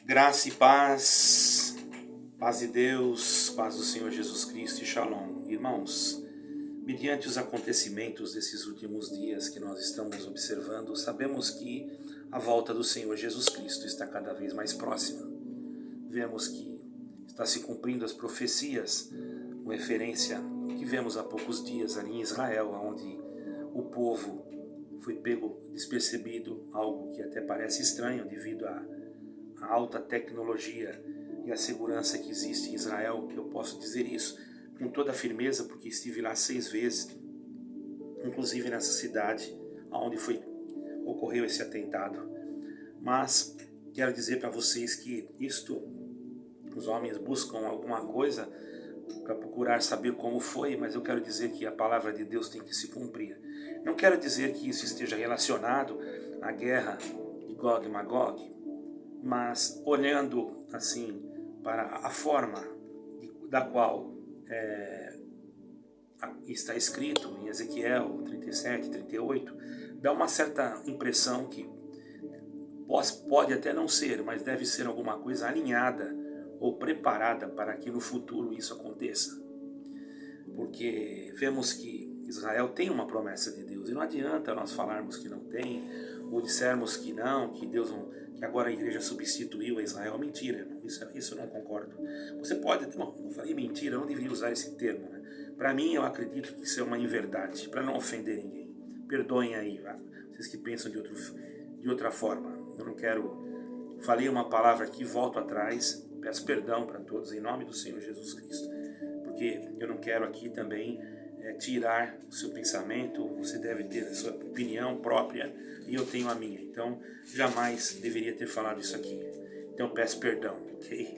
Graça e paz, paz de Deus, paz do Senhor Jesus Cristo e Shalom. Irmãos, mediante os acontecimentos desses últimos dias que nós estamos observando, sabemos que a volta do Senhor Jesus Cristo está cada vez mais próxima. Vemos que está se cumprindo as profecias com referência ao que vemos há poucos dias ali em Israel, onde o povo foi pego despercebido, algo que até parece estranho devido a alta tecnologia e a segurança que existe em Israel. Eu posso dizer isso com toda a firmeza, porque estive lá 6 vezes, inclusive nessa cidade onde ocorreu esse atentado. Mas quero dizer para vocês que os homens buscam alguma coisa para procurar saber como foi, mas eu quero dizer que a palavra de Deus tem que se cumprir. Não quero dizer que isso esteja relacionado à guerra de Gog e Magog, mas olhando assim para a forma da qual está escrito em Ezequiel 37, 38, dá uma certa impressão que pode até não ser, mas deve ser alguma coisa alinhada ou preparada para que no futuro isso aconteça. Porque vemos que Israel tem uma promessa de Deus, e não adianta nós falarmos que não tem, ou dissermos que não, que Deus não, que agora a igreja substituiu a Israel. Mentira, irmão. Isso eu não concordo. Você pode, bom, eu falei mentira, eu não deveria usar esse termo, né? Para mim, eu acredito que isso é uma inverdade, para não ofender ninguém. Perdoem aí, vocês que pensam de outra forma. Eu não quero, falei uma palavra aqui, volto atrás, peço perdão para todos em nome do Senhor Jesus Cristo, porque eu não quero aqui também tirar o seu pensamento. Você deve ter a sua opinião própria e eu tenho a minha, então jamais deveria ter falado isso aqui. Então peço perdão, ok?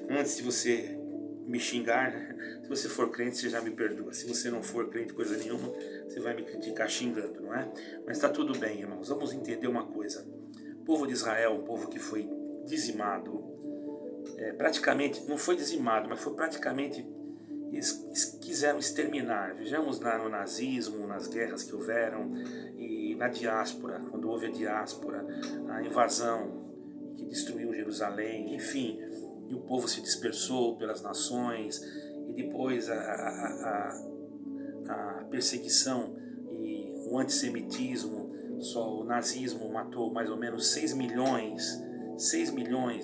Antes de você me xingar, se você for crente, você já me perdoa. Se você não for crente, coisa nenhuma, você vai me criticar xingando, não é? Mas está tudo bem, irmãos. Vamos entender uma coisa. O povo de Israel, um povo que foi dizimado, praticamente, não foi dizimado, mas foi praticamente, eles quiseram exterminar. Vejamos no nazismo, nas guerras que houveram, e na diáspora, quando houve a diáspora, a invasão que destruiu Jerusalém, enfim, e o povo se dispersou pelas nações, e depois a perseguição e o antissemitismo. Só o nazismo matou mais ou menos 6 milhões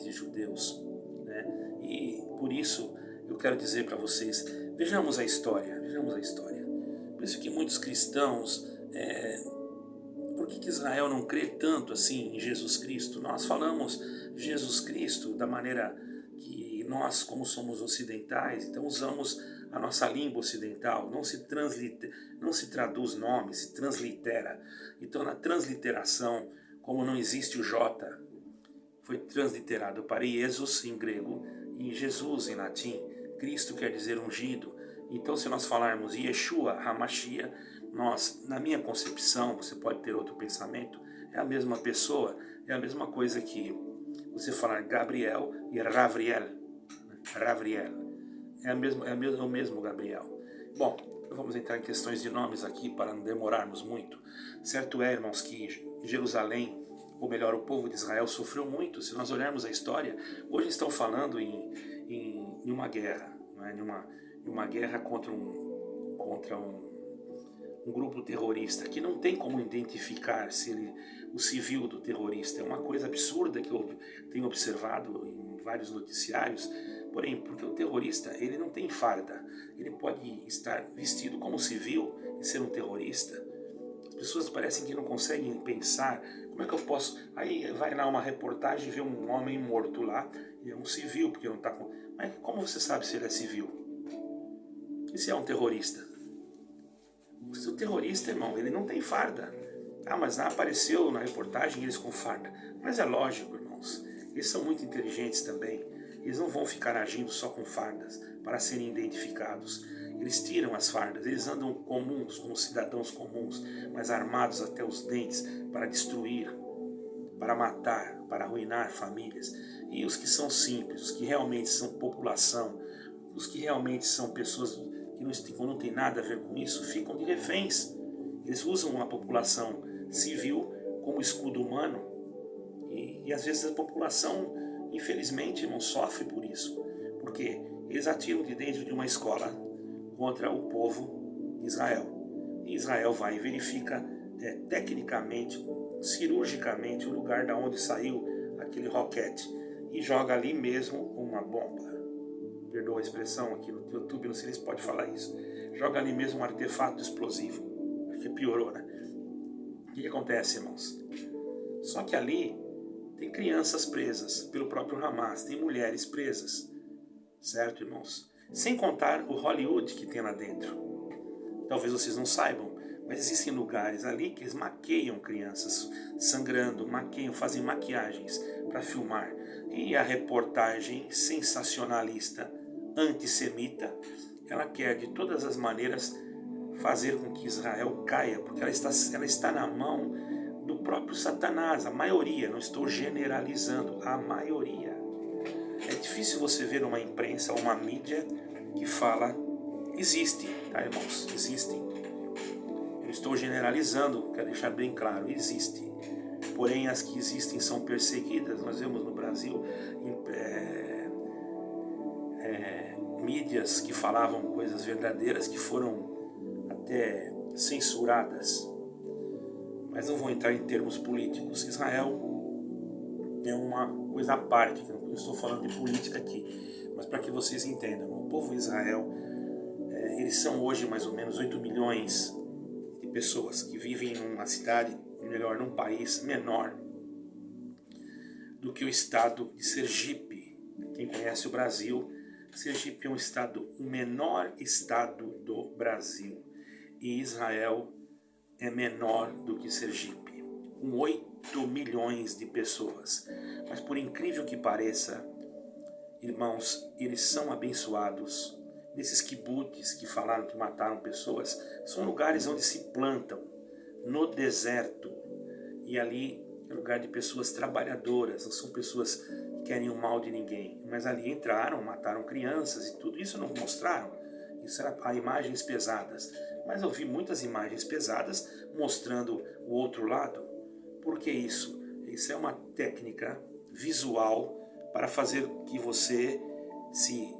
de judeus, né? E por isso eu quero dizer para vocês, vejamos a história. Por isso que muitos cristãos, por que Israel não crê tanto assim em Jesus Cristo? Nós falamos Jesus Cristo da maneira que nós, como somos ocidentais, então usamos a nossa língua ocidental, não se traduz nome, se translitera. Então na transliteração, como não existe o J, foi transliterado para Jesus em grego e Jesus em latim. Cristo quer dizer ungido. Então se nós falarmos Yeshua HaMashiach, nós, na minha concepção, você pode ter outro pensamento, é a mesma pessoa, é a mesma coisa que você falar Gabriel e Ravriel. É o mesmo Gabriel. Bom, vamos entrar em questões de nomes aqui para não demorarmos muito. Certo é, irmãos, que Jerusalém, ou melhor, o povo de Israel sofreu muito. Se nós olharmos a história, hoje estão falando em uma guerra, não é? Em uma guerra contra um grupo terrorista, que não tem como identificar o civil do terrorista. É uma coisa absurda que eu tenho observado em vários noticiários. Porém, porque o terrorista, ele não tem farda, ele pode estar vestido como civil e ser um terrorista. As pessoas parecem que não conseguem pensar, como é que eu posso... Aí vai lá uma reportagem e vê um homem morto lá, e é um civil, porque não está com... Mas como você sabe se ele é civil? E se é um terrorista? O terrorista, irmão, ele não tem farda. Ah, mas apareceu na reportagem eles com farda. Mas é lógico, irmãos, eles são muito inteligentes também. Eles não vão ficar agindo só com fardas para serem identificados. Eles tiram as fardas, eles andam comuns, como cidadãos comuns, mas armados até os dentes para destruir, para matar, para arruinar famílias. E os que são simples, os que realmente são população, os que realmente são pessoas que não tem nada a ver com isso, ficam de reféns. Eles usam a população civil como escudo humano, e às vezes a população infelizmente, não sofre por isso, porque eles atiram de dentro de uma escola contra o povo de Israel. E Israel vai e verifica tecnicamente, cirurgicamente, o lugar da onde saiu aquele roquete e joga ali mesmo uma bomba. Perdoa a expressão aqui no YouTube, não sei se pode falar isso. Joga ali mesmo um artefato explosivo. Porque piorou, né? O que acontece, irmãos? Só que ali tem crianças presas pelo próprio Hamas, tem mulheres presas, certo, irmãos? Sem contar o Hollywood que tem lá dentro. Talvez vocês não saibam, mas existem lugares ali que eles maqueiam crianças sangrando, fazem maquiagens para filmar. E a reportagem sensacionalista, antissemita, ela quer de todas as maneiras fazer com que Israel caia, porque ela está na mão do próprio Satanás, a maioria, não estou generalizando, a maioria. É difícil você ver uma imprensa, uma mídia que fala, existe, tá, irmãos? Existem. Eu estou generalizando, quero deixar bem claro, existe. Porém, as que existem são perseguidas. Nós vemos no Brasil mídias que falavam coisas verdadeiras que foram até censuradas. Mas não vou entrar em termos políticos. Israel é uma coisa à parte, que eu não estou falando de política aqui, mas para que vocês entendam, o povo de Israel, eles são hoje mais ou menos 8 milhões de pessoas que vivem numa cidade, melhor, num país menor do que o estado de Sergipe. Quem conhece o Brasil, Sergipe é o menor estado do Brasil. E Israel é menor do que Sergipe, com 8 milhões de pessoas. Mas por incrível que pareça, irmãos, eles são abençoados. Nesses kibbutz que falaram que mataram pessoas, são lugares onde se plantam, no deserto. E ali é lugar de pessoas trabalhadoras, não são pessoas que querem o mal de ninguém. Mas ali entraram, mataram crianças e tudo isso não mostraram. Isso era imagens pesadas. Mas eu vi muitas imagens pesadas mostrando o outro lado. Por que isso? Isso é uma técnica visual para fazer que você se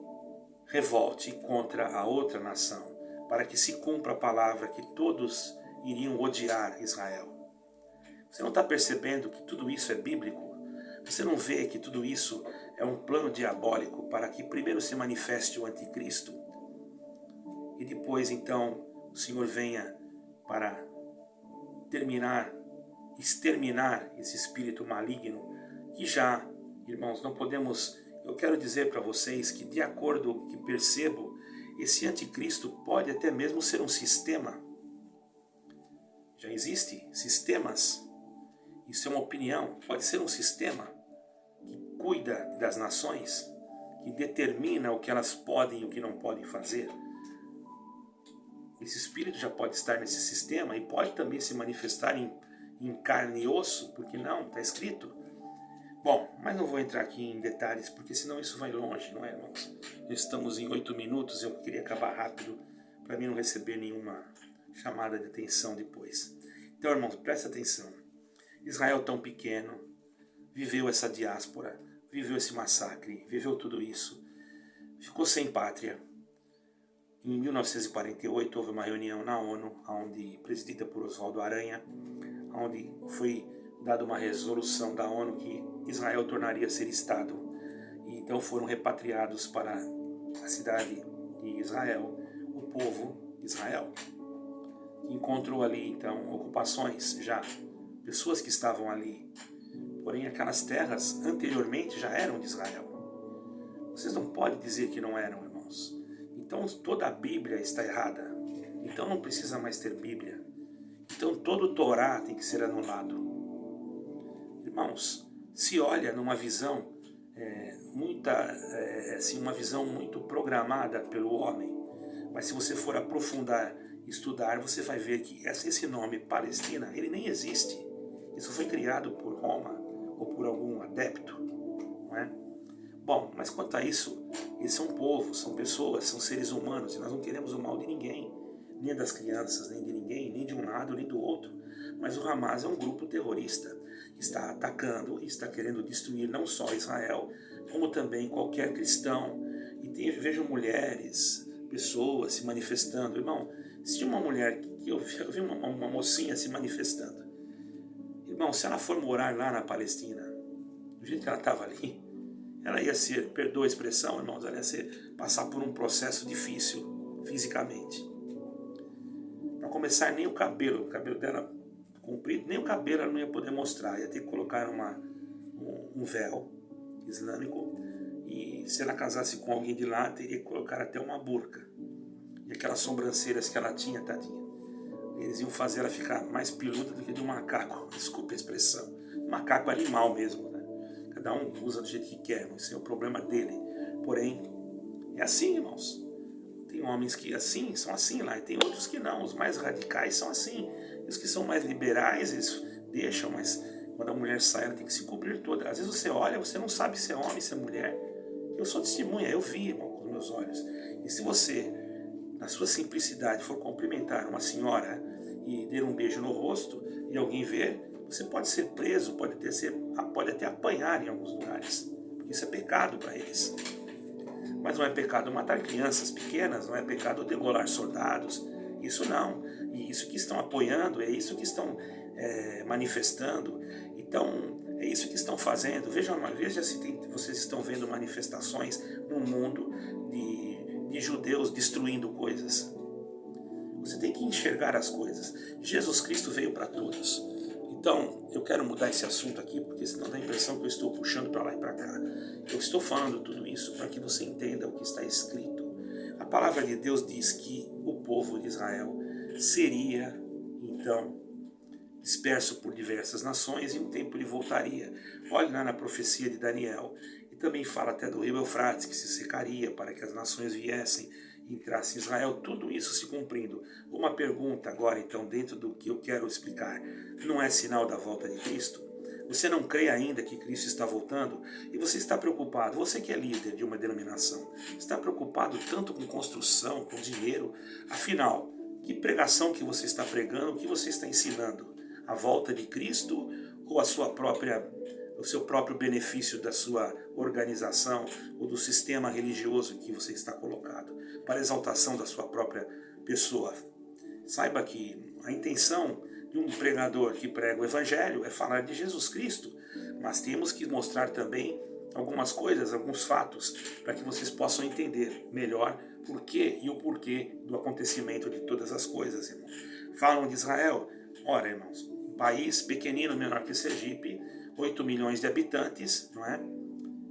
revolte contra a outra nação, para que se cumpra a palavra que todos iriam odiar Israel. Você não está percebendo que tudo isso é bíblico? Você não vê que tudo isso é um plano diabólico para que primeiro se manifeste o anticristo e depois então o Senhor venha para exterminar esse espírito maligno que já, irmãos, não podemos... Eu quero dizer para vocês que, de acordo com o que percebo, esse anticristo pode até mesmo ser um sistema. Já existe sistemas. Isso é uma opinião. Pode ser um sistema que cuida das nações, que determina o que elas podem e o que não podem fazer. Esse espírito já pode estar nesse sistema e pode também se manifestar em carne e osso, porque não, está escrito. Bom, mas não vou entrar aqui em detalhes, porque senão isso vai longe, não é, irmãos? Estamos em 8 minutos, eu queria acabar rápido, para mim não receber nenhuma chamada de atenção depois. Então, irmãos, presta atenção. Israel tão pequeno, viveu essa diáspora, viveu esse massacre, viveu tudo isso, ficou sem pátria. Em 1948 houve uma reunião na ONU, presidida por Oswaldo Aranha, onde foi dada uma resolução da ONU que Israel tornaria a ser Estado. E então foram repatriados para a cidade de Israel, o povo de Israel, que encontrou ali então ocupações já, pessoas que estavam ali. Porém aquelas terras anteriormente já eram de Israel. Vocês não podem dizer que não eram, irmãos. Então toda a Bíblia está errada. Então não precisa mais ter Bíblia. Então todo o Torá tem que ser anulado. Irmãos, se olha numa visão uma visão muito programada pelo homem, mas se você for aprofundar, estudar, você vai ver que esse nome Palestina, ele nem existe. Isso foi criado por Roma ou por algum adepto, não é? Bom, mas quanto a isso, eles são povo, são pessoas, são seres humanos, e nós não queremos o mal de ninguém, nem das crianças, nem de ninguém, nem de um lado, nem do outro. Mas o Hamas é um grupo terrorista, que está atacando e está querendo destruir não só Israel, como também qualquer cristão. E vejo mulheres, pessoas se manifestando. Irmão, se tinha uma mulher, eu vi uma mocinha se manifestando. Irmão, se ela for morar lá na Palestina, do jeito que ela estava ali, ela ia ser, perdoa a expressão, irmãos, ela ia passar por um processo difícil fisicamente. Para começar, nem o cabelo dela comprido, nem o cabelo ela não ia poder mostrar, ia ter que colocar um véu islâmico, e se ela casasse com alguém de lá, teria que colocar até uma burca. E aquelas sobrancelhas que ela tinha, tadinha, eles iam fazer ela ficar mais peluda do que de um macaco, desculpe a expressão, um macaco animal mesmo, né? Cada um usa do jeito que quer, esse é o problema dele. Porém, é assim, irmãos. Tem homens que são assim lá, e tem outros que não. Os mais radicais são assim. Os que são mais liberais, eles deixam, mas quando a mulher sai, ela tem que se cobrir toda. Às vezes você olha, você não sabe se é homem, se é mulher. Eu sou testemunha, eu vi, irmão, com os meus olhos. E se você, na sua simplicidade, for cumprimentar uma senhora e der um beijo no rosto, e alguém ver, você pode ser preso, pode até apanhar em alguns lugares. Porque isso é pecado para eles. Mas não é pecado matar crianças pequenas, não é pecado degolar soldados, isso não. E isso que estão apoiando, é isso que estão manifestando. Então, é isso que estão fazendo. Veja se vocês estão vendo manifestações no mundo de judeus destruindo coisas. Você tem que enxergar as coisas. Jesus Cristo veio para todos. Então, eu quero mudar esse assunto aqui, porque senão dá a impressão que eu estou puxando para lá e para cá. Eu estou falando tudo isso para que você entenda o que está escrito. A palavra de Deus diz que o povo de Israel seria, então, disperso por diversas nações e um tempo ele voltaria. Olhe lá na profecia de Daniel. E também fala até do rio Eufrates, que se secaria para que as nações viessem e entrasse em Israel, tudo isso se cumprindo. Uma pergunta agora, então, dentro do que eu quero explicar. Não é sinal da volta de Cristo? Você não crê ainda que Cristo está voltando? E você está preocupado, você que é líder de uma denominação, está preocupado tanto com construção, com dinheiro? Afinal, que pregação que você está pregando, o que você está ensinando? A volta de Cristo ou o seu próprio benefício da sua organização ou do sistema religioso que você está colocado, para a exaltação da sua própria pessoa? Saiba que a intenção de um pregador que prega o Evangelho é falar de Jesus Cristo, mas temos que mostrar também algumas coisas, alguns fatos, para que vocês possam entender melhor por quê e o porquê do acontecimento de todas as coisas, irmãos. Falam de Israel. Ora, irmãos, um país pequenino, menor que Sergipe, 8 milhões de habitantes, não é?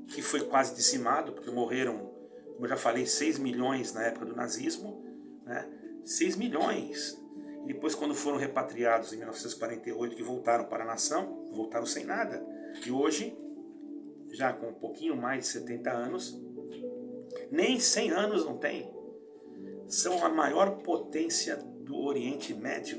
Que foi quase dizimado, porque morreram, como eu já falei, 6 milhões na época do nazismo, né? 6 milhões. E depois, quando foram repatriados em 1948, que voltaram para a nação, voltaram sem nada. E hoje, já com um pouquinho mais de 70 anos, nem 100 anos não tem, são a maior potência do Oriente Médio,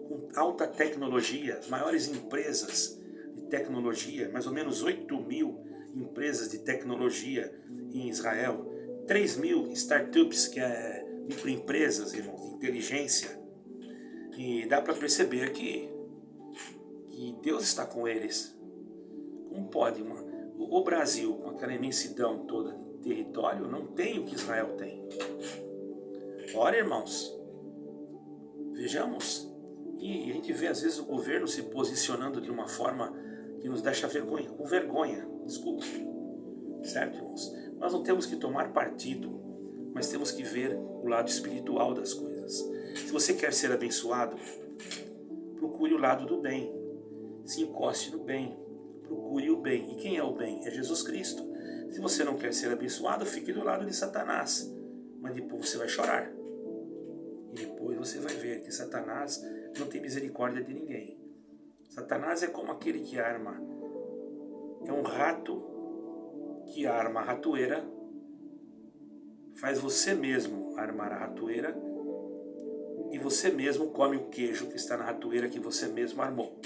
com alta tecnologia, as maiores empresas de tecnologia, mais ou menos 8 mil empresas de tecnologia em Israel, 3 mil startups, que é microempresas, irmãos, de inteligência. E dá para perceber que Deus está com eles. Como pode, mano? O Brasil, com aquela imensidão toda de território, não tem o que Israel tem. Ora, irmãos, vejamos. E a gente vê, às vezes, o governo se posicionando de uma forma que nos deixa com vergonha. Desculpe. Certo, irmãos? Nós não temos que tomar partido, mas temos que ver o lado espiritual das coisas. Se você quer ser abençoado, procure o lado do bem. Se encoste no bem. Procure o bem. E quem é o bem? É Jesus Cristo. Se você não quer ser abençoado, fique do lado de Satanás. Mas depois você vai chorar. E depois você vai ver que Satanás não tem misericórdia de ninguém. Satanás é como aquele que arma. É um rato que arma a ratoeira. Faz você mesmo armar a ratoeira. E você mesmo come o queijo que está na ratoeira que você mesmo armou.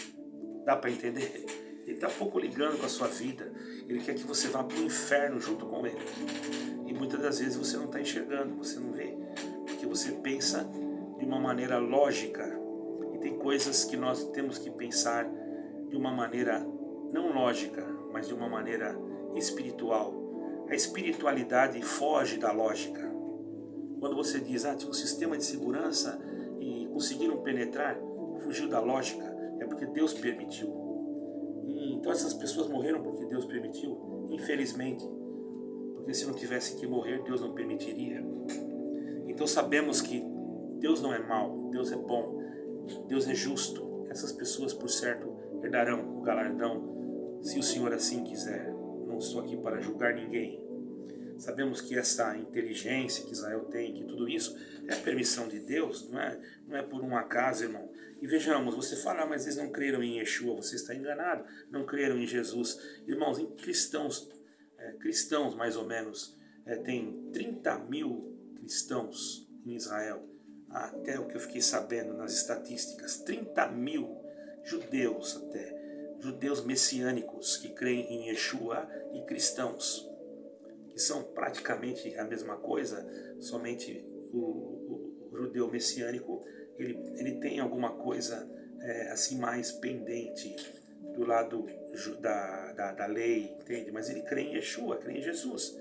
Dá para entender? Ele está pouco ligando com a sua vida. Ele quer que você vá para o inferno junto com ele. E muitas das vezes você não está enxergando, você não vê. Porque você pensa de uma maneira lógica. E tem coisas que nós temos que pensar de uma maneira não lógica, mas de uma maneira espiritual. A espiritualidade foge da lógica. Quando você diz, tinha um sistema de segurança e conseguiram penetrar, fugiu da lógica, é porque Deus permitiu. Então essas pessoas morreram porque Deus permitiu, infelizmente, porque se não tivessem que morrer, Deus não permitiria. Então sabemos que Deus não é mau, Deus é bom, Deus é justo. Essas pessoas, por certo, herdarão o galardão, se o Senhor assim quiser. Não estou aqui para julgar ninguém. Sabemos que essa inteligência que Israel tem, que tudo isso é a permissão de Deus, não é por um acaso, irmão. E vejamos, você fala, mas eles não creram em Yeshua, você está enganado, não creram em Jesus. Irmãos, em cristãos mais ou menos, tem 30 mil cristãos em Israel, até o que eu fiquei sabendo nas estatísticas, 30 mil judeus judeus messiânicos que creem em Yeshua e cristãos, que são praticamente a mesma coisa, somente o judeu messiânico, ele tem alguma coisa assim mais pendente do lado da lei, entende? Mas ele crê em Yeshua, crê em Jesus.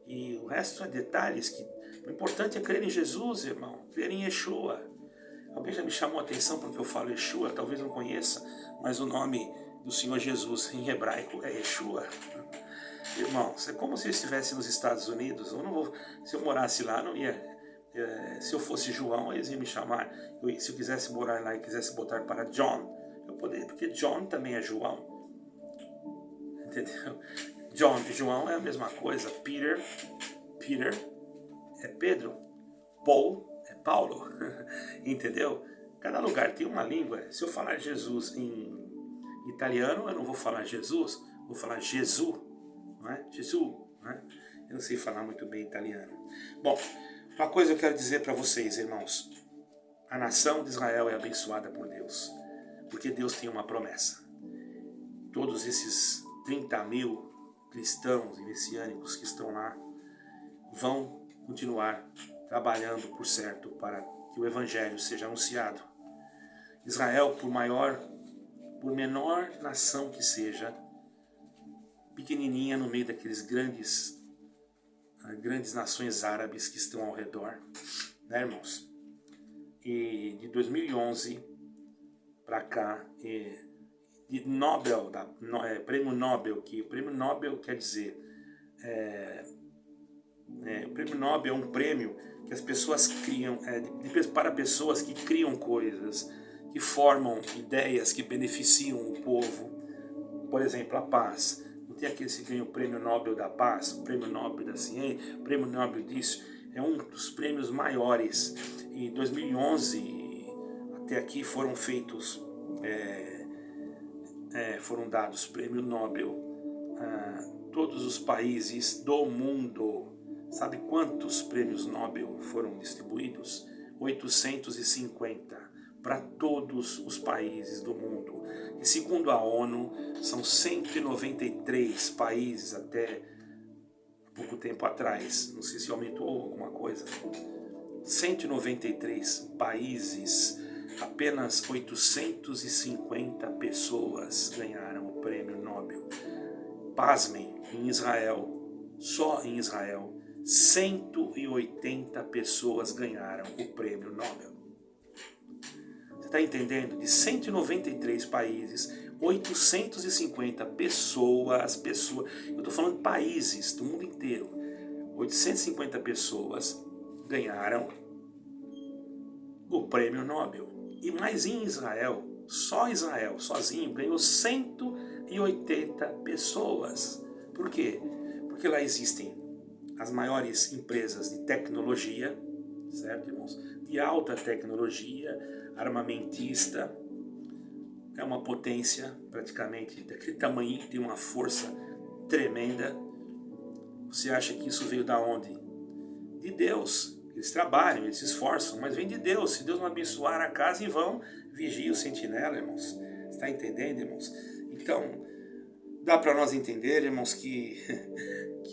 E o resto é detalhes que... O importante é crer em Jesus, irmão, crer em Yeshua. Alguém já me chamou a atenção porque eu falo Yeshua, talvez não conheça, mas o nome do Senhor Jesus em hebraico é Yeshua. Irmão, é como se eu estivesse nos Estados Unidos. Se eu morasse lá, não ia. Se eu fosse João, eles iam me chamar. Se eu quisesse morar lá e quisesse botar para John, eu poderia, porque John também é João. Entendeu? John e João é a mesma coisa. Peter é Pedro. Paul é Paulo. Entendeu? Cada lugar tem uma língua. Se eu falar Jesus em italiano, eu não vou falar Jesus, vou falar Jesus. Não é? Jesus, não é? Eu não sei falar muito bem italiano. Bom, uma coisa eu quero dizer para vocês, irmãos. A nação de Israel é abençoada por Deus, porque Deus tem uma promessa. Todos esses 30 mil cristãos e messiânicos que estão lá vão continuar trabalhando por certo para que o evangelho seja anunciado. Israel, por menor nação que seja, pequenininha no meio daqueles grandes nações árabes que estão ao redor, né, irmãos? E de 2011 para cá, de Nobel, prêmio Nobel, que o prêmio Nobel quer dizer, o prêmio Nobel é um prêmio que as pessoas criam, para pessoas que criam coisas, que formam ideias que beneficiam o povo. Por exemplo, a paz. Não tem aqueles que ganham o prêmio Nobel da Paz, o prêmio Nobel da Ciência, o prêmio Nobel disso. É um dos prêmios maiores. Em 2011, até aqui foram feitos, foram dados prêmio Nobel a todos os países do mundo. Sabe quantos prêmios Nobel foram distribuídos? 850 para todos os países do mundo. E segundo a ONU, são 193 países até pouco tempo atrás. Não sei se aumentou alguma coisa. 193 países, apenas 850 pessoas ganharam o prêmio Nobel. Pasmem, em Israel, só em Israel, 180 pessoas ganharam o prêmio Nobel. Você está entendendo? De 193 países, 850 pessoas, eu estou falando de países do mundo inteiro, 850 pessoas ganharam o prêmio Nobel. E mais em Israel, só Israel, sozinho, ganhou 180 pessoas. Por quê? Porque lá existem as maiores empresas de tecnologia, certo, irmãos? De alta tecnologia, armamentista, é uma potência praticamente daquele tamanho, tem uma força tremenda. Você acha que isso veio da onde? De Deus. Eles trabalham, eles se esforçam, mas vem de Deus. Se Deus não abençoar a casa, em vão vigia o sentinela, irmãos. Está entendendo, irmãos? Então, dá para nós entender, irmãos, que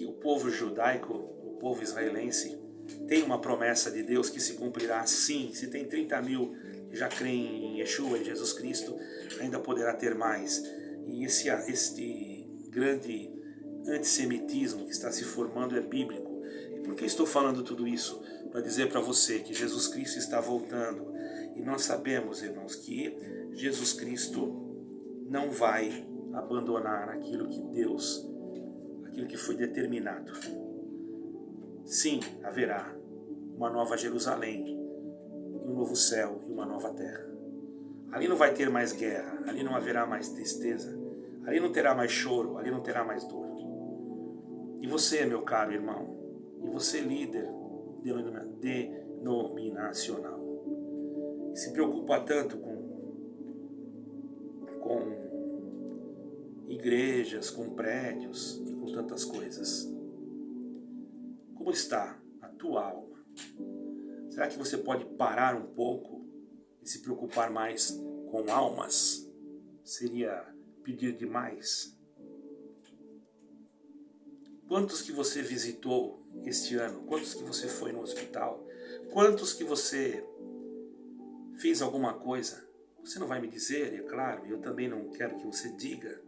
o povo judaico, o povo israelense, tem uma promessa de Deus que se cumprirá sim. Se tem 30 mil que já creem em Yeshua, em Jesus Cristo, ainda poderá ter mais. E este grande antissemitismo que está se formando é bíblico. E por que estou falando tudo isso? Para dizer para você que Jesus Cristo está voltando. E nós sabemos, irmãos, que Jesus Cristo não vai abandonar aquilo que foi determinado. Sim, haverá uma nova Jerusalém, um novo céu e uma nova terra. Ali não vai ter mais guerra, ali não haverá mais tristeza, ali não terá mais choro, ali não terá mais dor. E você, meu caro irmão, e você, líder denominacional, se preocupa tanto com igrejas, com prédios e com tantas coisas. Como está a tua alma? Será que você pode parar um pouco e se preocupar mais com almas? Seria pedir demais? Quantos que você visitou este ano? Quantos que você foi no hospital? Quantos que você fez alguma coisa? Você não vai me dizer, é claro, eu também não quero que você diga,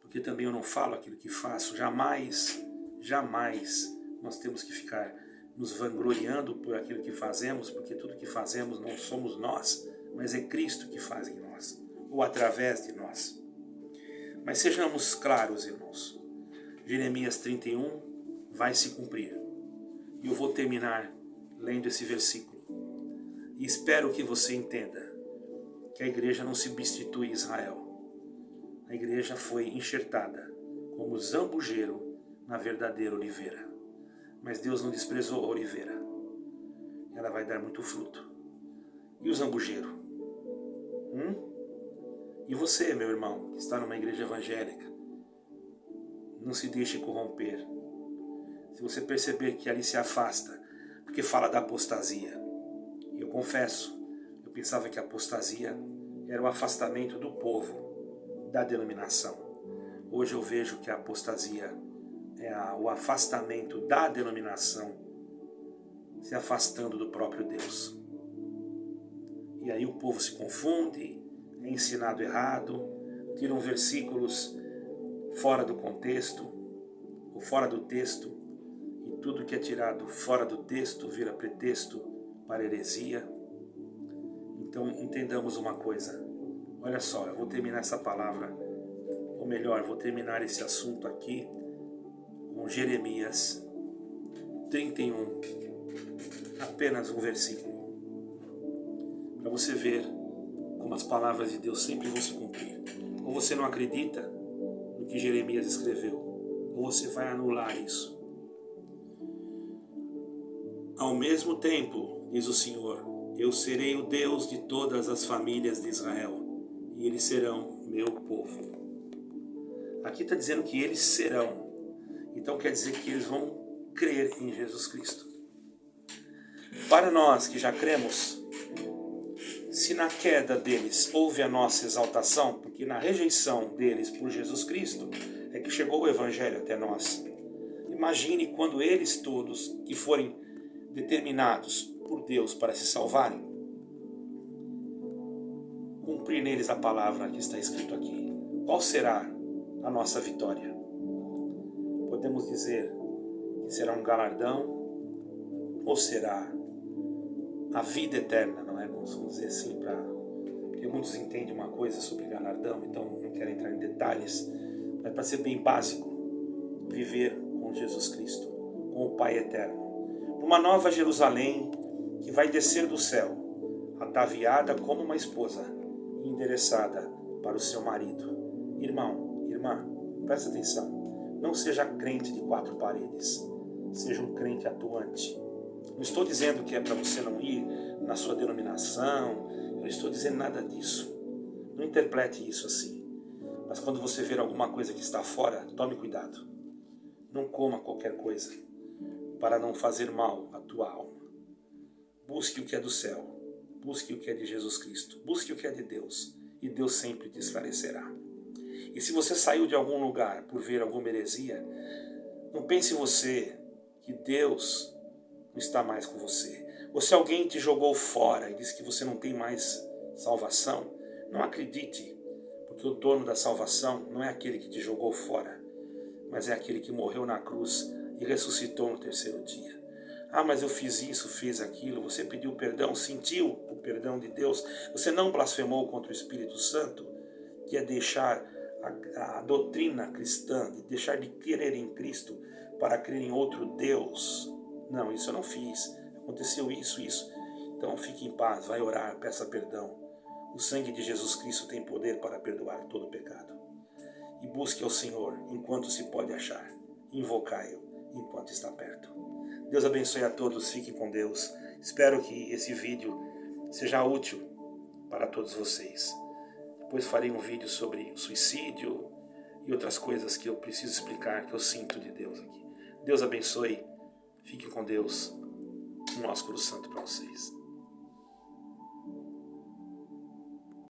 porque também eu não falo aquilo que faço. Jamais, jamais nós temos que ficar nos vangloriando por aquilo que fazemos, porque tudo que fazemos não somos nós, mas é Cristo que faz em nós, ou através de nós. Mas sejamos claros, irmãos, Jeremias 31 vai se cumprir. E eu vou terminar lendo esse versículo. E espero que você entenda que a igreja não substitui Israel. A igreja foi enxertada como zambujeiro na verdadeira oliveira. Mas Deus não desprezou a oliveira. Ela vai dar muito fruto. E o zambujeiro? E você, meu irmão, que está numa igreja evangélica, não se deixe corromper. Se você perceber que ali se afasta, porque fala da apostasia. E eu confesso, eu pensava que a apostasia era o afastamento do povo da denominação. Hoje eu vejo que a apostasia é o afastamento da denominação, se afastando do próprio Deus. E aí o povo se confunde, é ensinado errado, tiram versículos fora do contexto, ou fora do texto, e tudo que é tirado fora do texto vira pretexto para heresia. Então entendamos uma coisa. Olha só, eu vou terminar essa palavra, ou melhor, vou terminar esse assunto aqui com Jeremias 31, apenas um versículo, para você ver como as palavras de Deus sempre vão se cumprir. Ou você não acredita no que Jeremias escreveu, ou você vai anular isso. Ao mesmo tempo, diz o Senhor, eu serei o Deus de todas as famílias de Israel, e eles serão meu povo. Aqui está dizendo que eles serão. Então quer dizer que eles vão crer em Jesus Cristo. Para nós que já cremos, se na queda deles houve a nossa exaltação, porque na rejeição deles por Jesus Cristo é que chegou o Evangelho até nós. Imagine quando eles todos que forem determinados por Deus para se salvarem, cumprir neles a palavra que está escrito aqui. Qual será a nossa vitória? Podemos dizer que será um galardão ou será a vida eterna, não é? Vamos dizer assim, porque muitos entendem uma coisa sobre galardão, então não quero entrar em detalhes, mas para ser bem básico, viver com Jesus Cristo, com o Pai eterno, numa nova Jerusalém que vai descer do céu, ataviada como uma esposa, endereçada para o seu marido. Irmão, irmã, presta atenção, não seja crente de quatro paredes, seja um crente atuante. Não estou dizendo que é para você não ir na sua denominação, eu não estou dizendo nada disso. Não interprete isso assim. Mas quando você ver alguma coisa que está fora, tome cuidado. Não coma qualquer coisa para não fazer mal à tua alma. Busque o que é do céu, busque o que é de Jesus Cristo, busque o que é de Deus, e Deus sempre te esclarecerá. E se você saiu de algum lugar por ver alguma heresia, não pense você que Deus não está mais com você. Ou se alguém te jogou fora e disse que você não tem mais salvação, não acredite, porque o dono da salvação não é aquele que te jogou fora, mas é aquele que morreu na cruz e ressuscitou no terceiro dia. Ah, mas eu fiz isso, fiz aquilo, você pediu perdão, sentiu o perdão de Deus, você não blasfemou contra o Espírito Santo, que é deixar a doutrina cristã, de deixar de crer em Cristo para crer em outro Deus. Não, isso eu não fiz, aconteceu isso. Então fique em paz, vai orar, peça perdão. O sangue de Jesus Cristo tem poder para perdoar todo pecado. E busque ao Senhor enquanto se pode achar, invocai-o enquanto está perto. Deus abençoe a todos, fiquem com Deus. Espero que esse vídeo seja útil para todos vocês. Depois farei um vídeo sobre suicídio e outras coisas que eu preciso explicar, que eu sinto de Deus aqui. Deus abençoe, fiquem com Deus. Um ósculo santo para vocês.